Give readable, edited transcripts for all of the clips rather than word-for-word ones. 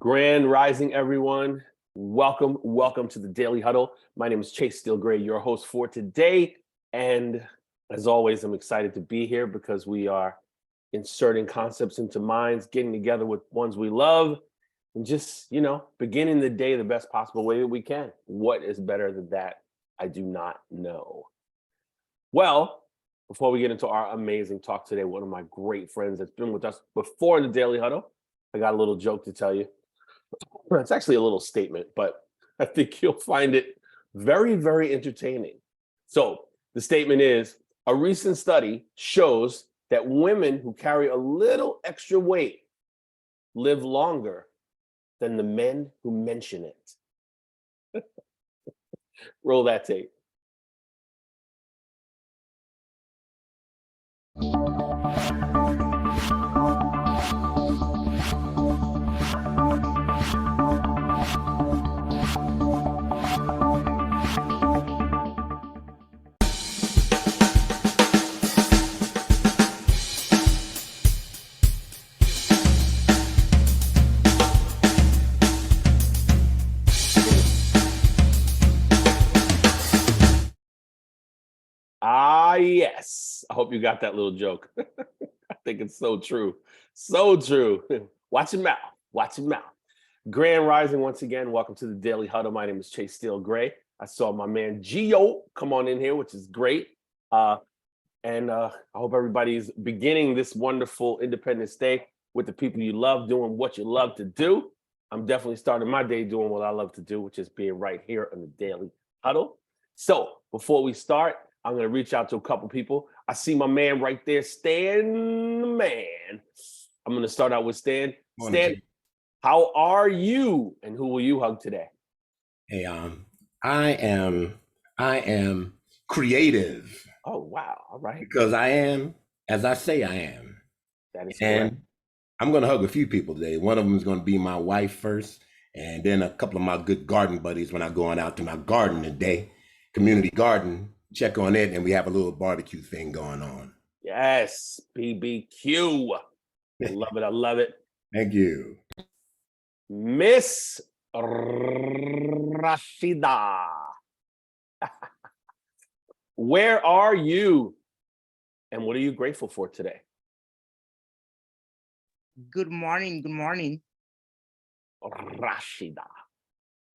Grand Rising, everyone. Welcome to the Daily Huddle. My name is Chase Steele Greye, your host for today. And as always, I'm excited to be here because we are inserting concepts into minds, getting together with ones we love, and just, beginning the day the best possible way that we can. What is better than that? I do not know. Well, before we get into our amazing talk today, one of my great friends that's been with us before in the Daily Huddle, I got a little joke to tell you. It's actually a little statement, but I think you'll find it very, very entertaining. So the statement is, a recent study shows that women who carry a little extra weight live longer than the men who mention it. Roll that tape. Yes. I hope you got that little joke. I think it's so true. So true. Watch your mouth. Watch your mouth. Grand Rising once again. Welcome to the Daily Huddle. My name is Chase Steele Greye. I saw my man Gio come on in here, which is great. I hope everybody's beginning this wonderful Independence Day with the people you love, doing what you love to do. I'm definitely starting my day doing what I love to do, which is being right here on the Daily Huddle. So before we start, I'm going to reach out to a couple people. I see my man right there, Stan the man. I'm going to start out with Stan. Stan, how are you? And who will you hug today? Hey, I am creative. Oh, wow. All right. Because I am, as I say I am. That is and correct. I'm going to hug a few people today. One of them is going to be my wife first, and then a couple of my good garden buddies when I'm going out to my garden today, community garden. Check on it, and we have a little barbecue thing going on. Yes, BBQ. I love it. I love it. Thank you. Miss Rashida. Where are you? And what are you grateful for today? Good morning. Good morning. Rashida.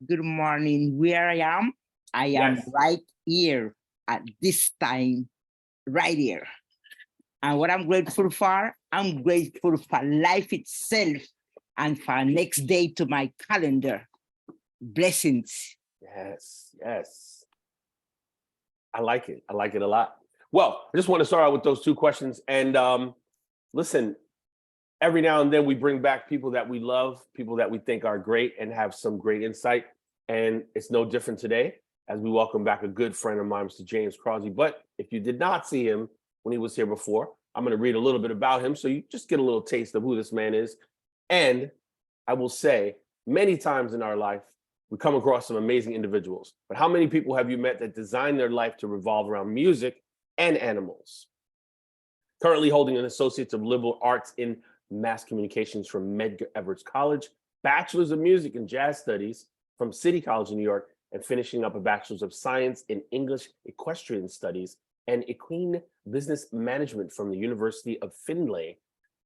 Good morning. Where I am Yes. right here at this time, right here. And what I'm grateful for life itself and for next day to my calendar. Blessings. Yes. I like it. I like it a lot. Well, I just want to start out with those two questions. And listen, every now and then we bring back people that we love, people that we think are great and have some great insight. And it's no different today as we welcome back a good friend of mine, Mr. James Crosby. But if you did not see him when he was here before, I'm going to read a little bit about him so you just get a little taste of who this man is. And I will say, many times in our life, we come across some amazing individuals. But how many people have you met that designed their life to revolve around music and animals? Currently holding an Associate of Liberal Arts in Mass Communications from Medgar Evers College, Bachelors of Music and Jazz Studies from City College in New York, and finishing up a Bachelors of Science in English Equestrian Studies and Equine Business Management from the University of Findlay.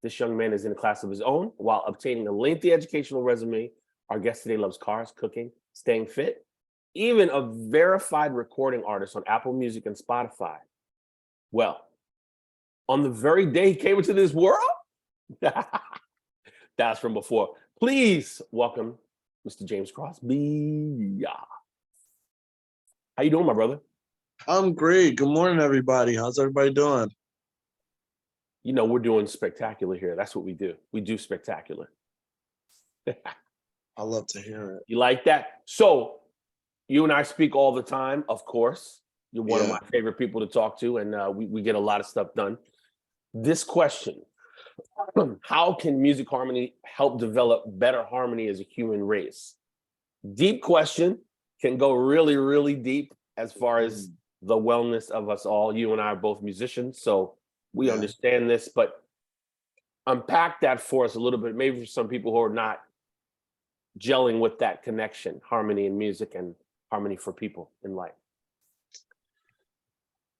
This young man is in a class of his own while obtaining a lengthy educational resume. Our guest today loves cars, cooking, staying fit, even a verified recording artist on Apple Music and Spotify. Well, on the very day he came into this world, that's from before. Please welcome Mr. James Crosby. How you doing, my brother? I'm great. Good morning, everybody. How's everybody doing? We're doing spectacular here. That's what we do. We do spectacular. I love to hear it. You like that? So you and I speak all the time, of course. You're one of my favorite people to talk to, and we get a lot of stuff done. This question, how can music harmony help develop better harmony as a human race? Deep question, can go really, really deep as far as the wellness of us all. You and I are both musicians, so we understand this, but unpack that for us a little bit, maybe for some people who are not gelling with that connection, harmony in music and harmony for people in life?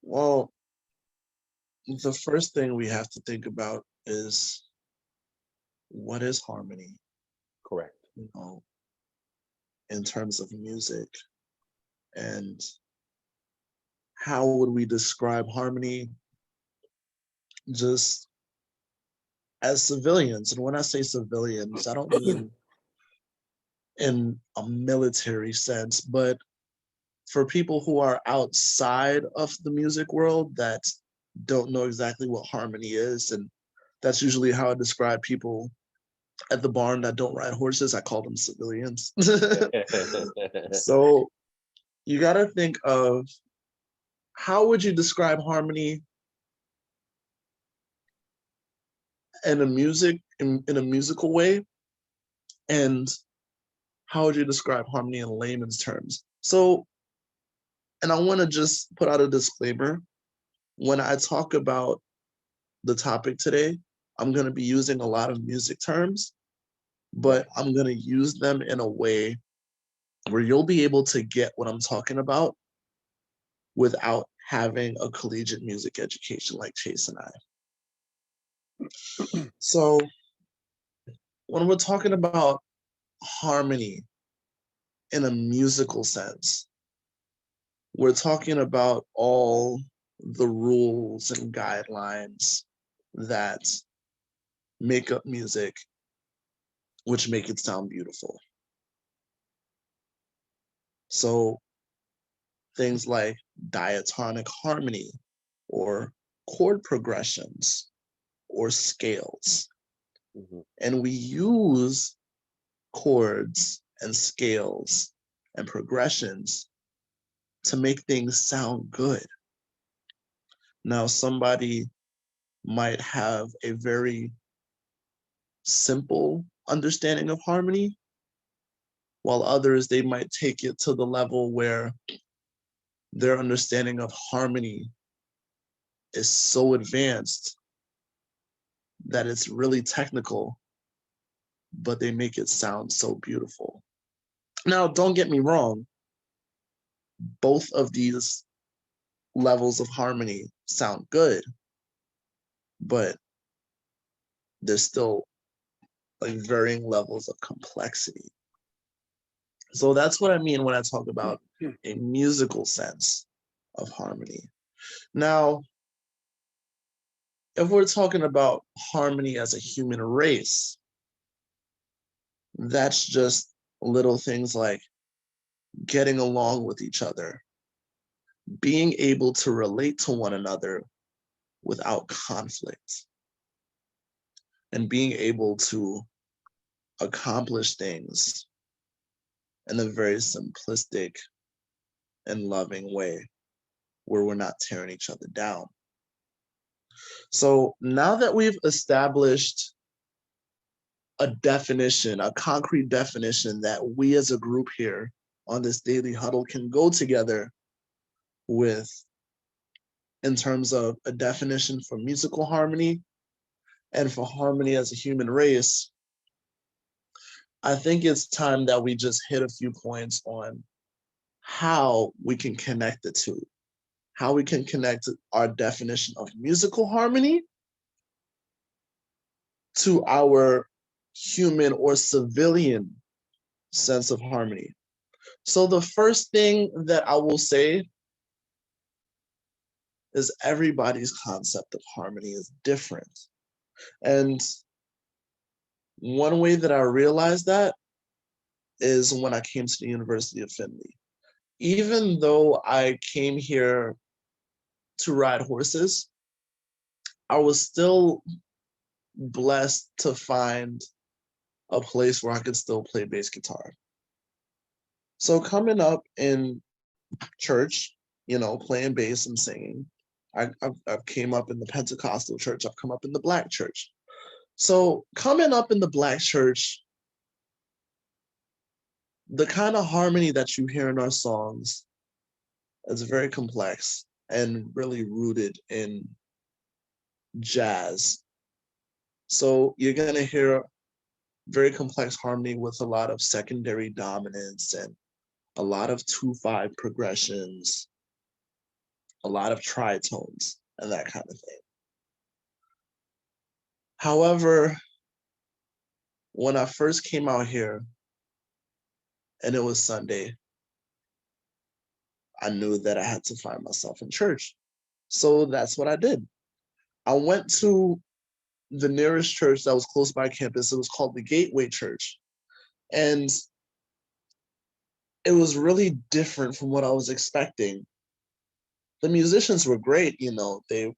Well, the first thing we have to think about is what is harmony, Correct. you know, in terms of music, and how would we describe harmony just as civilians? And when I say civilians, I don't mean in a military sense, but for people who are outside of the music world that don't know exactly what harmony is, and that's usually how I describe people at the barn that don't ride horses. I call them civilians. So you got to think of, how would you describe harmony in a musical way, and how would you describe harmony in layman's terms? So, and I want to just put out a disclaimer. When I talk about the topic today, I'm going to be using a lot of music terms, but I'm going to use them in a way where you'll be able to get what I'm talking about without having a collegiate music education like Chase and I. So when we're talking about harmony in a musical sense, we're talking about all the rules and guidelines that make up music, which make it sound beautiful. So things like diatonic harmony, or chord progressions, or scales. And we use chords and scales and progressions to make things sound good. Now, somebody might have a very simple understanding of harmony, while others, they might take it to the level where their understanding of harmony is so advanced that it's really technical, but they make it sound so beautiful. Now, don't get me wrong, both of these levels of harmony sound good, but there's still like varying levels of complexity. So that's what I mean when I talk about a musical sense of harmony. Now, if we're talking about harmony as a human race, that's just little things like getting along with each other, being able to relate to one another without conflict, and being able to accomplish things in a very simplistic and loving way where we're not tearing each other down. So now that we've established a definition, a concrete definition that we as a group here on this daily huddle can go together with in terms of a definition for musical harmony and for harmony as a human race, I think it's time that we just hit a few points on how we can connect the two, how we can connect our definition of musical harmony to our human or civilian sense of harmony. So the first thing that I will say is everybody's concept of harmony is different. And one way that I realized that is when I came to the University of Findlay. Even though I came here to ride horses, I was still blessed to find a place where I could still play bass guitar. So coming up in church, you know, playing bass and singing, I've came up in the Pentecostal church, I've come up in the Black church. So coming up in the Black church, the kind of harmony that you hear in our songs is very complex and really rooted in jazz. So you're gonna hear very complex harmony with a lot of secondary dominance and a lot of 2/5 progressions, a lot of tritones, and that kind of thing. However, when I first came out here and it was Sunday, I knew that I had to find myself in church. So that's what I did. I went to the nearest church that was close by campus. It was called the Gateway Church. And it was really different from what I was expecting. The musicians were great, you know, they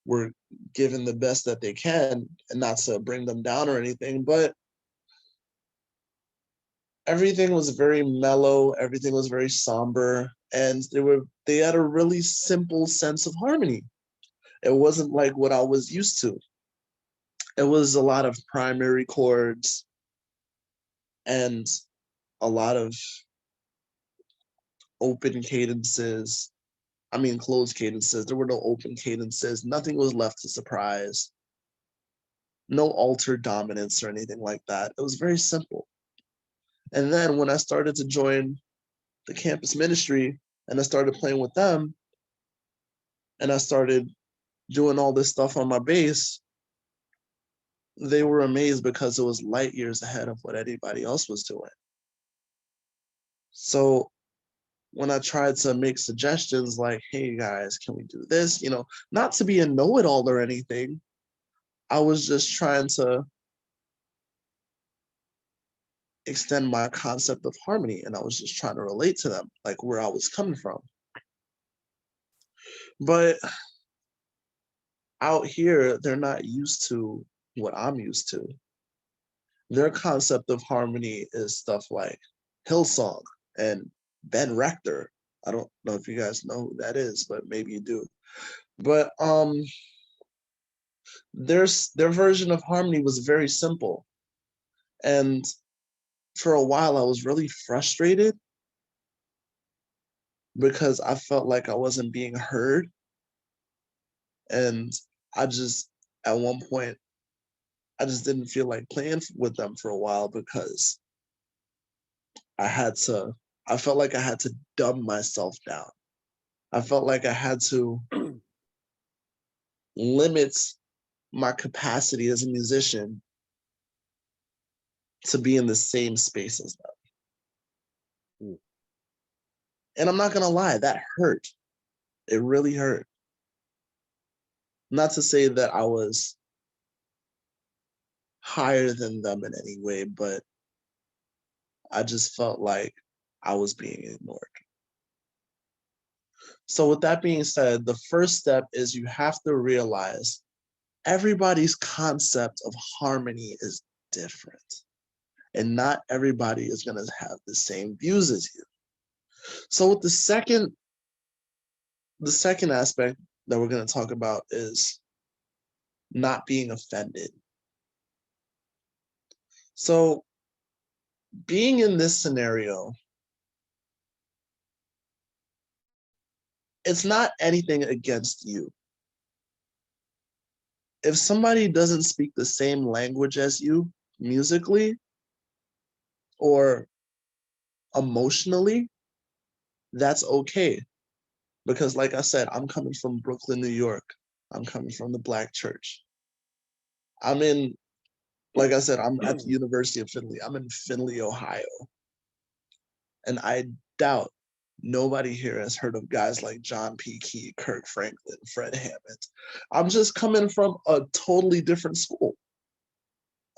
were given the best that they can, and not to bring them down or anything, but everything was very mellow, everything was very somber, and they had a really simple sense of harmony. It wasn't like what I was used to. It was a lot of primary chords and a lot of open cadences. I mean, closed cadences. There were no open cadences. Nothing was left to surprise. No altered dominance or anything like that. It was very simple. And then when I started to join the campus ministry and I started playing with them and I started doing all this stuff on my bass, they were amazed because it was light years ahead of what anybody else was doing. So when I tried to make suggestions like, hey guys, can we do this? You know, not to be a know-it-all or anything. I was just trying to extend my concept of harmony, and I was just trying to relate to them, like where I was coming from. But out here, they're not used to what I'm used to. Their concept of harmony is stuff like Hillsong and Ben Rector. I don't know if you guys know who that is, but maybe you do. But their version of harmony was very simple. And for a while, I was really frustrated because I felt like I wasn't being heard. And I just, at one point, I just didn't feel like playing with them for a while because I felt like I had to dumb myself down. I felt like I had to limit my capacity as a musician to be in the same space as them. And I'm not gonna lie, that hurt. It really hurt. Not to say that I was higher than them in any way, but I just felt like I was being ignored. So with that being said, the first step is you have to realize everybody's concept of harmony is different. And not everybody is gonna have the same views as you. So with the second aspect that we're gonna talk about is not being offended. So being in this scenario, it's not anything against you. If somebody doesn't speak the same language as you musically or emotionally, that's okay. Because like I said, I'm coming from Brooklyn, New York. I'm coming from the Black church. Like I said, I'm at the University of Findlay. I'm in Findlay, Ohio. And I doubt nobody here has heard of guys like John P. Key, Kirk Franklin, Fred Hammond. I'm just coming from a totally different school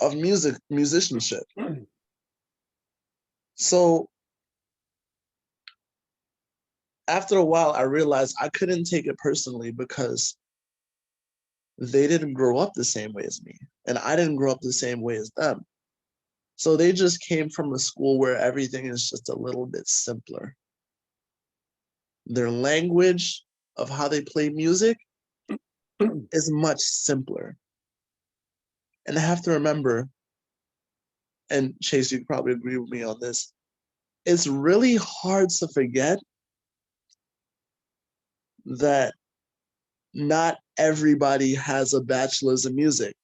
of musicianship. So after a while, I realized I couldn't take it personally because they didn't grow up the same way as me, and I didn't grow up the same way as them. So they just came from a school where everything is just a little bit simpler. Their language of how they play music is much simpler. And I have to remember, and Chase, you probably agree with me on this, it's really hard to forget that not everybody has a bachelor's in music.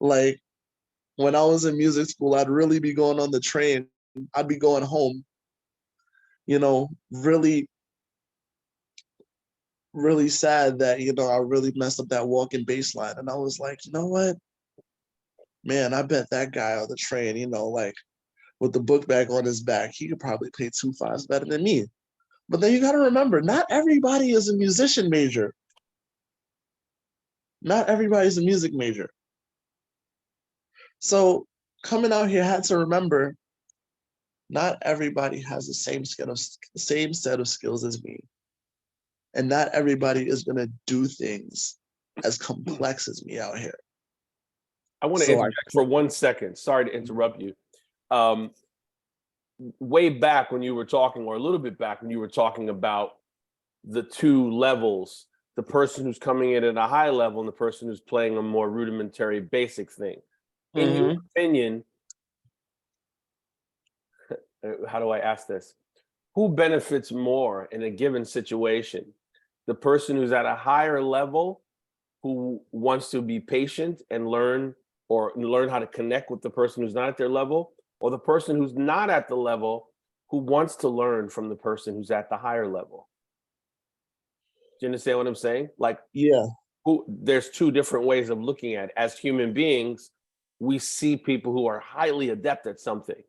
Like, when I was in music school, I'd really be going on the train. I'd be going home, you know, really, really sad that, you know, I really messed up that walking bass line. And I was like, you know what? Man, I bet that guy on the train, you know, like with the book bag on his back, he could probably play 2/5s better than me. But then you got to remember, not everybody is a musician major. Not everybody's a music major. So coming out here, I had to remember, not everybody has the same set of skills as me. And not everybody is going to do things as complex as me out here. I want to So interject for 1 second. Sorry to interrupt you. Way back when you were talking, or a little bit back when you were talking about the two levels, the person who's coming in at a high level and the person who's playing a more rudimentary basic thing. In your opinion, how do I ask this? Who benefits more in a given situation? The person who's at a higher level, who wants to be patient and learn how to connect with the person who's not at their level, or the person who's not at the level who wants to learn from the person who's at the higher level? Do you understand what I'm saying? Like, yeah, there's two different ways of looking at it. As human beings, we see people who are highly adept at something,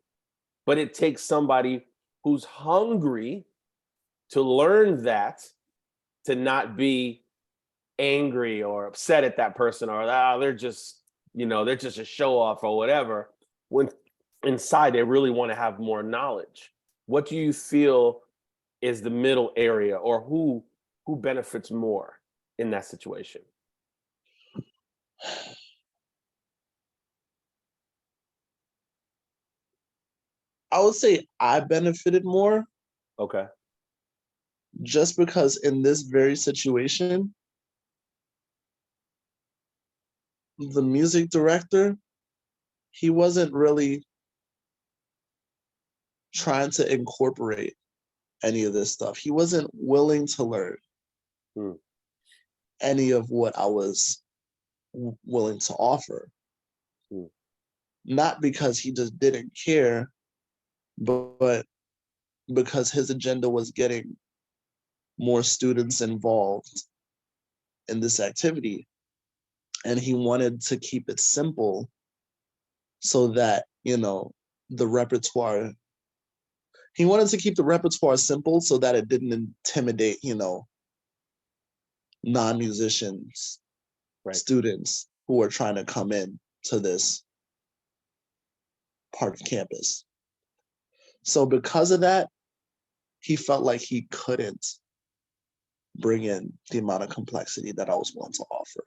but it takes somebody who's hungry to learn that, to not be angry or upset at that person, or they're just a show off or whatever, when inside they really want to have more knowledge. What do you feel is the middle area, or who benefits more in that situation? I would say I benefited more, Okay. just because in this very situation, the music director, he wasn't really trying to incorporate any of this stuff. He wasn't willing to learn any of what I was willing to offer. Not because he just didn't care, but because his agenda was getting more students involved in this activity. And he wanted to keep it simple so that, you know, he wanted to keep the repertoire simple so that it didn't intimidate, you know, non-musicians, Right. students who are trying to come in to this part of campus. So because of that, he felt like he couldn't bring in the amount of complexity that I was willing to offer.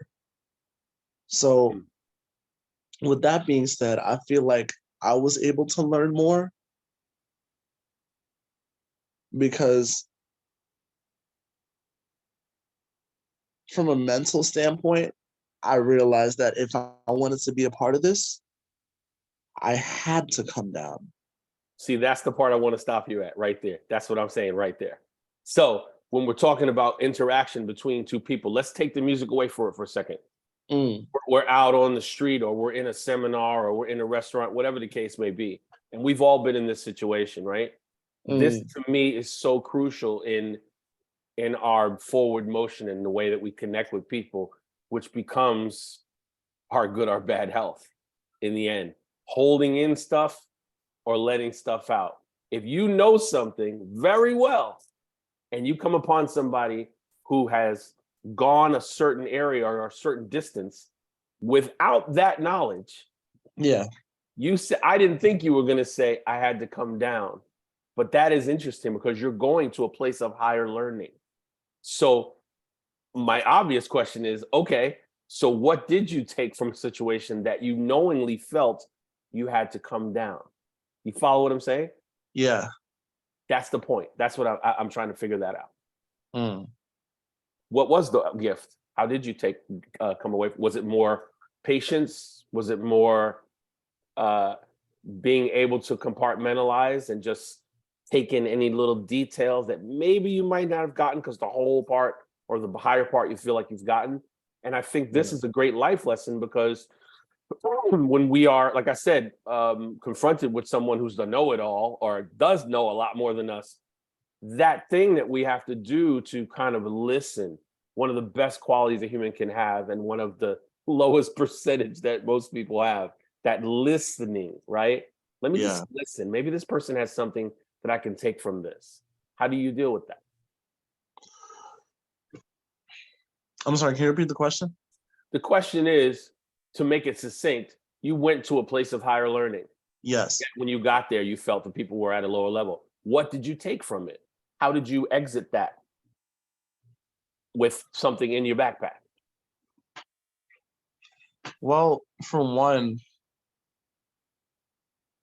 So with that being said, I feel like I was able to learn more because from a mental standpoint, I realized that if I wanted to be a part of this, I had to come down. See, that's the part I want to stop you at right there. That's what I'm saying right there. So when we're talking about interaction between two people, let's take the music away for a second. We're out on the street, or we're in a seminar, or we're in a restaurant, whatever the case may be. And we've all been in this situation, right? This to me is so crucial in our forward motion and the way that we connect with people, which becomes our good or bad health in the end. Holding in stuff or letting stuff out. If you know something very well and you come upon somebody who has gone a certain area or a certain distance without that knowledge, you say, I didn't think you were going to say I had to come down, but that is interesting because you're going to a place of higher learning. So my obvious question is, okay, so what did you take from a situation that you knowingly felt you had to come down? You follow what I'm saying? Yeah. That's the point. That's what I'm trying to figure that out. What was the gift? How did you come away? Was it more patience? Was it more being able to compartmentalize and just take in any little details that maybe you might not have gotten because the whole part or the higher part you feel like you've gotten? And I think this is a great life lesson, because when we are, like I said, confronted with someone who's the know-it-all or does know a lot more than us, that thing that we have to do to kind of listen, one of the best qualities a human can have, and one of the lowest percentage that most people have, that listening, right? Let me just listen. Maybe this person has something that I can take from this. How do you deal with that? I'm sorry, can you repeat the question? The question is, to make it succinct, you went to a place of higher learning. Yes. When you got there, you felt that people were at a lower level. What did you take from it? How did you exit that with something in your backpack? Well, for one,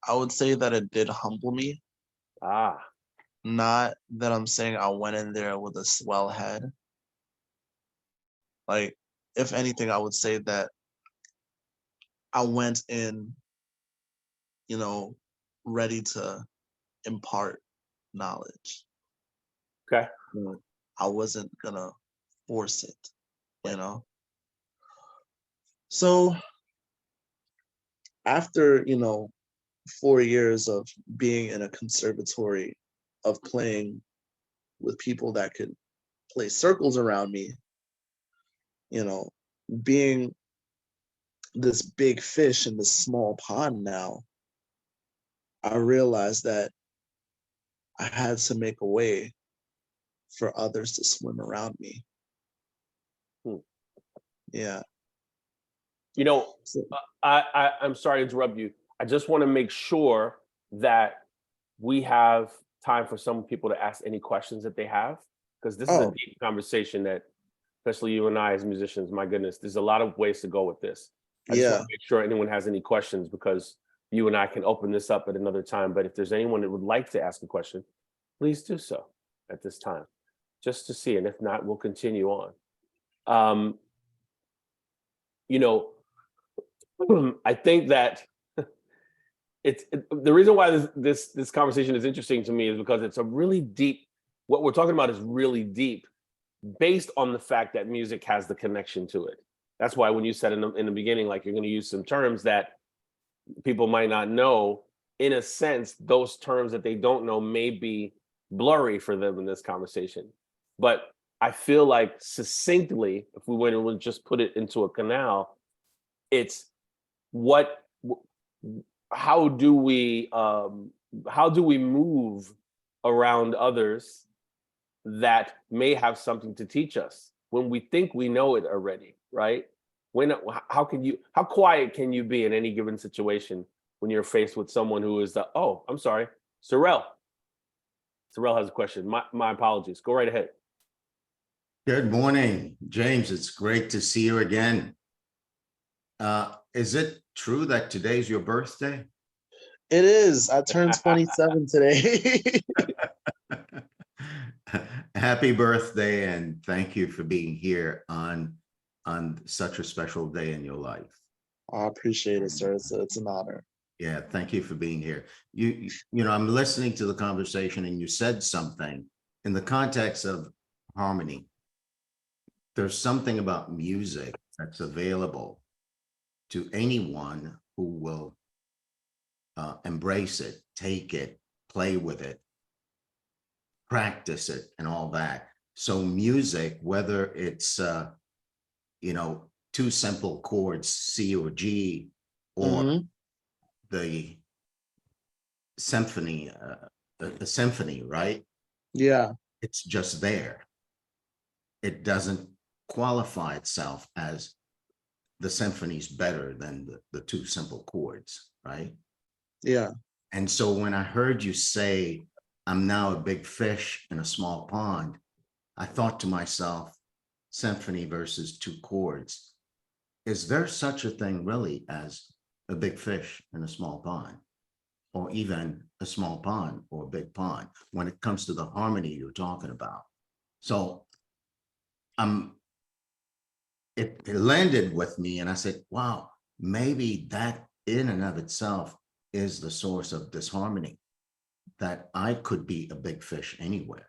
I would say that it did humble me. Ah, Not that I'm saying I went in there with a swell head. Like, if anything, I would say that I went in, ready to impart knowledge. okay. I wasn't gonna force it, you know? So after, 4 years of being in a conservatory, of playing with people that could play circles around me, being this big fish in this small pond now, I realized that I had to make a way for others to swim around me. Hmm. Yeah. You know, So, I'm sorry to interrupt you. I just want to make sure that we have time for some people to ask any questions that they have, because this is a oh, deep conversation that, especially you and I as musicians, my goodness, there's a lot of ways to go with this. I just want yeah. to make sure anyone has any questions, because you and I can open this up at another time. But if there's anyone that would like to ask a question, please do so at this time, just to see. And if not, we'll continue on. You know, I think that the reason why this conversation is interesting to me is because it's a really deep. What we're talking about is really deep, based on the fact that music has the connection to it. That's why when you said in the beginning, like, you're going to use some terms that people might not know, in a sense, those terms that they don't know may be blurry for them in this conversation. But I feel like, succinctly, if we were to just put it into a canal, it's what, how do we move around others that may have something to teach us when we think we know it already, right? How quiet can you be in any given situation when you're faced with someone who is I'm sorry, Sorrel has a question. My apologies. Go right ahead. Good morning, James. It's great to see you again. Is it true that today's your birthday? It is. I turned 27 today. Happy birthday, and thank you for being here on such a special day in your life. I appreciate it, sir. It's an honor. Yeah, thank you for being here. You know, I'm listening to the conversation, and you said something in the context of harmony. There's something about music that's available to anyone who will embrace it, take it, play with it, practice it, and all that. So music, whether it's two simple chords, C or G, or the symphony, the symphony, right? Yeah. It's just there. It doesn't qualify itself as the symphony's better than the two simple chords, right? Yeah. And so when I heard you say, I'm now a big fish in a small pond, I thought to myself, symphony versus two chords. Is there such a thing really as a big fish in a small pond, or even a small pond or a big pond when it comes to the harmony you're talking about? So it landed with me, and I said, wow, maybe that in and of itself is the source of disharmony, that I could be a big fish anywhere.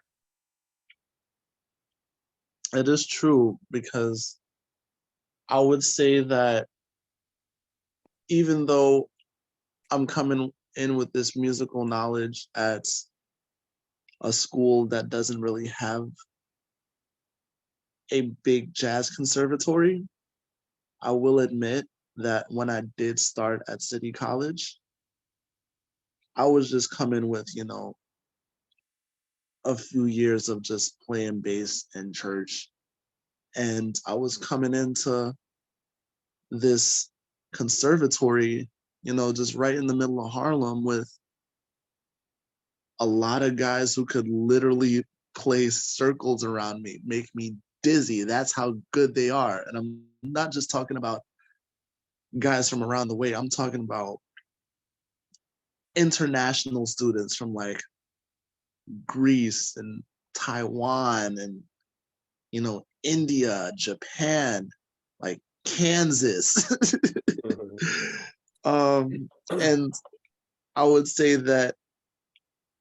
It is true, because I would say that even though I'm coming in with this musical knowledge at a school that doesn't really have a big jazz conservatory, I will admit that when I did start at City College, I was just coming with, a few years of just playing bass in church. And I was coming into this conservatory, just right in the middle of Harlem with a lot of guys who could literally play circles around me, make me dizzy. That's how good they are. And I'm not just talking about guys from around the way, I'm talking about international students from like Greece and Taiwan and India, Japan, like Kansas. And I would say that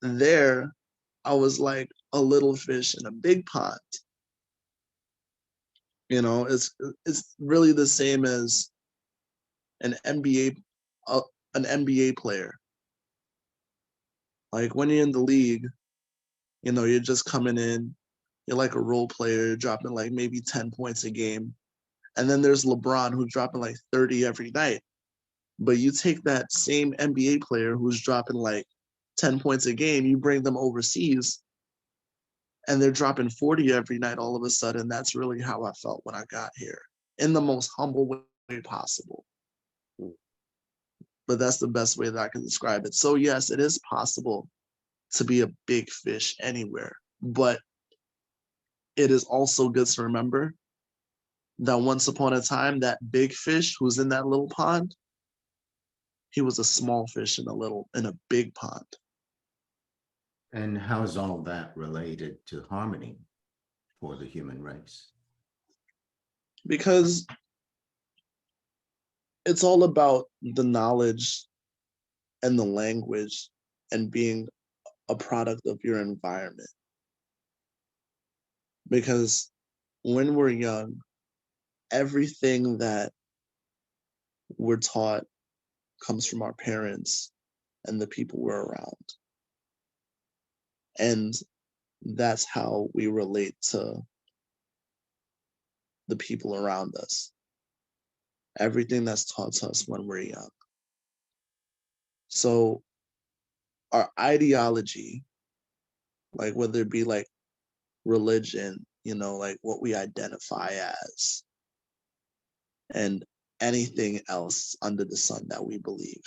there I was like a little fish in a big pond. It's really the same as an NBA player. Like when you're in the league, you're just coming in, you're like a role player, dropping like maybe 10 points a game. And then there's LeBron who's dropping like 30 every night. But you take that same NBA player who's dropping like 10 points a game, you bring them overseas, and they're dropping 40 every night all of a sudden. That's really how I felt when I got here, in the most humble way possible. But that's the best way that I can describe it. So yes, it is possible to be a big fish anywhere, but it is also good to remember that once upon a time, that big fish who's in that little pond, he was a small fish in a big pond. And how is all that related to harmony for the human race? Because it's all about the knowledge and the language and being a product of your environment. Because when we're young, everything that we're taught comes from our parents and the people we're around. And that's how we relate to the people around us. Everything that's taught to us when we're young. So our ideology, like whether it be like religion, like what we identify as, and anything else under the sun that we believe,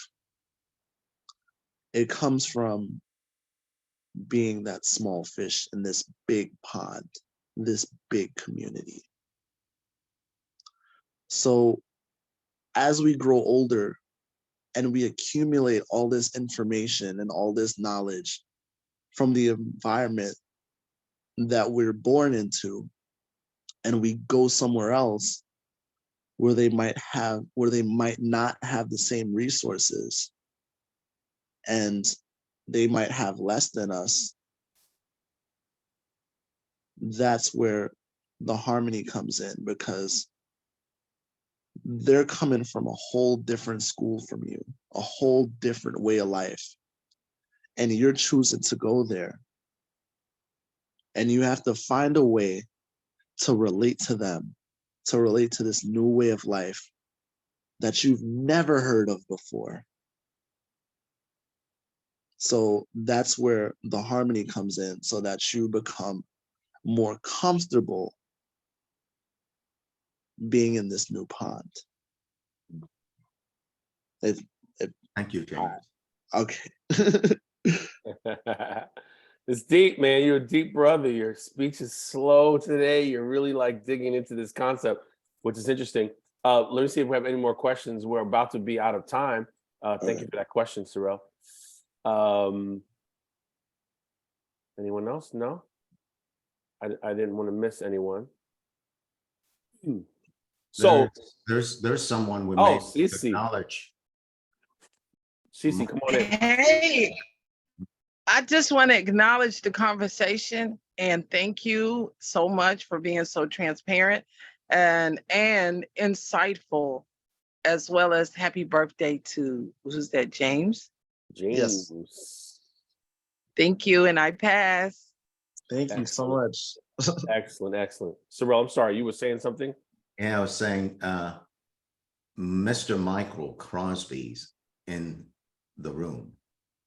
it comes from being that small fish in this big pond, this big community. So as we grow older and we accumulate all this information and all this knowledge from the environment that we're born into, and we go somewhere else where they might not have the same resources, and they might have less than us, that's where the harmony comes in, because they're coming from a whole different school from you, a whole different way of life, and you're choosing to go there. And you have to find a way to relate to them, to relate to this new way of life that you've never heard of before. So that's where the harmony comes in, so that you become more comfortable being in this new pond. Thank you, James. Okay. It's deep, man. You're a deep brother. Your speech is slow today. You're really like digging into this concept, which is interesting. Let me see if we have any more questions. We're about to be out of time. Thank you for that question, Sorrel. Anyone else? No? I didn't want to miss anyone. So there's someone we oh, may Cece. acknowledge. Cece, come on in. Hey, I just want to acknowledge the conversation and thank you so much for being so transparent and insightful. as well as happy birthday to, who's that, James? James. Thank you, and I pass. Thank you so much. Excellent, excellent. Sorrel, I'm sorry, you were saying something? Yeah, I was saying, Mr. Michael Crosby's in the room.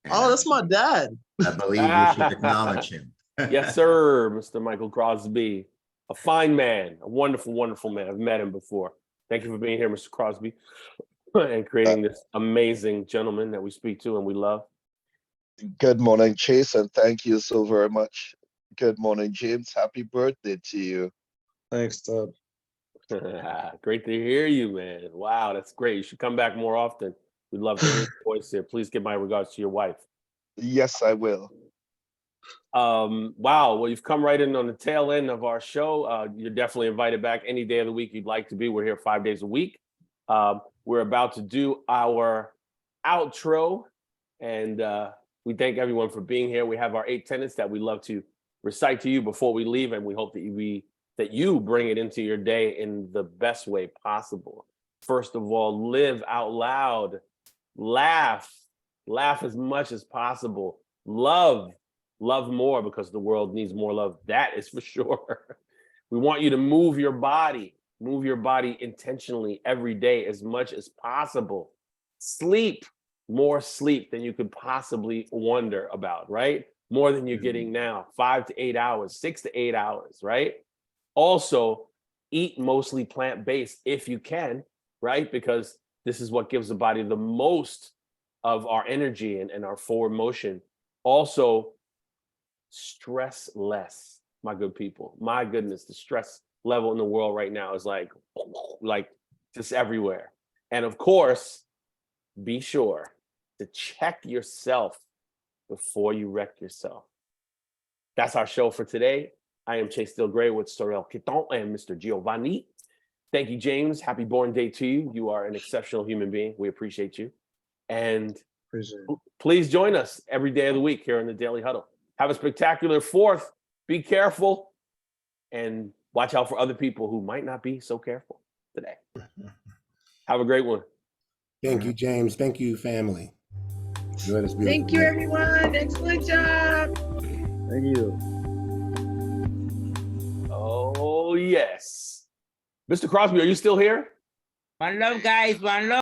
And Oh, that's my dad. I believe we should acknowledge him. Yes, sir, Mr. Michael Crosby. A fine man, a wonderful, wonderful man. I've met him before. Thank you for being here, Mr. Crosby, and creating this amazing gentleman that we speak to and we love. Good morning, Chase, and thank you so very much. Good morning, James. Happy birthday to you. Thanks, Dub. Great to hear you, man. Wow, that's great. You should come back more often. We'd love to hear your voice here. Please give my regards to your wife. Yes, I will. Wow, well, you've come right in on the tail end of our show. You're definitely invited back any day of the week you'd like to be. We're here 5 days a week. We're about to do our outro, and we thank everyone for being here. We have our 8 tenets that we love to recite to you before we leave, and we hope that you bring it into your day in the best way possible. First of all, live out loud, laugh as much as possible, love more because the world needs more love. That is for sure. We want you to move your body intentionally every day as much as possible. Sleep, more sleep than you could possibly wonder about, right? More than you're getting now, 5 to 8 hours, 6 to 8 hours, right? Also, eat mostly plant-based if you can, right? Because this is what gives the body the most of our energy and our forward motion. Also, stress less, my good people. My goodness, the stress level in the world right now is like just everywhere. And of course, be sure to check yourself before you wreck yourself. That's our show for today. I am Chase Steele Greye with Sorrel Quiton and Mr. Giovanni. Thank you, James. Happy born day to you. You are an exceptional human being. We appreciate you. And please join us every day of the week here in the Daily Huddle. Have a spectacular 4th. Be careful and watch out for other people who might not be so careful today. Have a great one. Thank you, James. Thank you, family. Enjoy this beautiful Thank you, day. everyone. Excellent job. Thank you. Oh, yes. Mr. Crosby, are you still here? One love, guys. One love.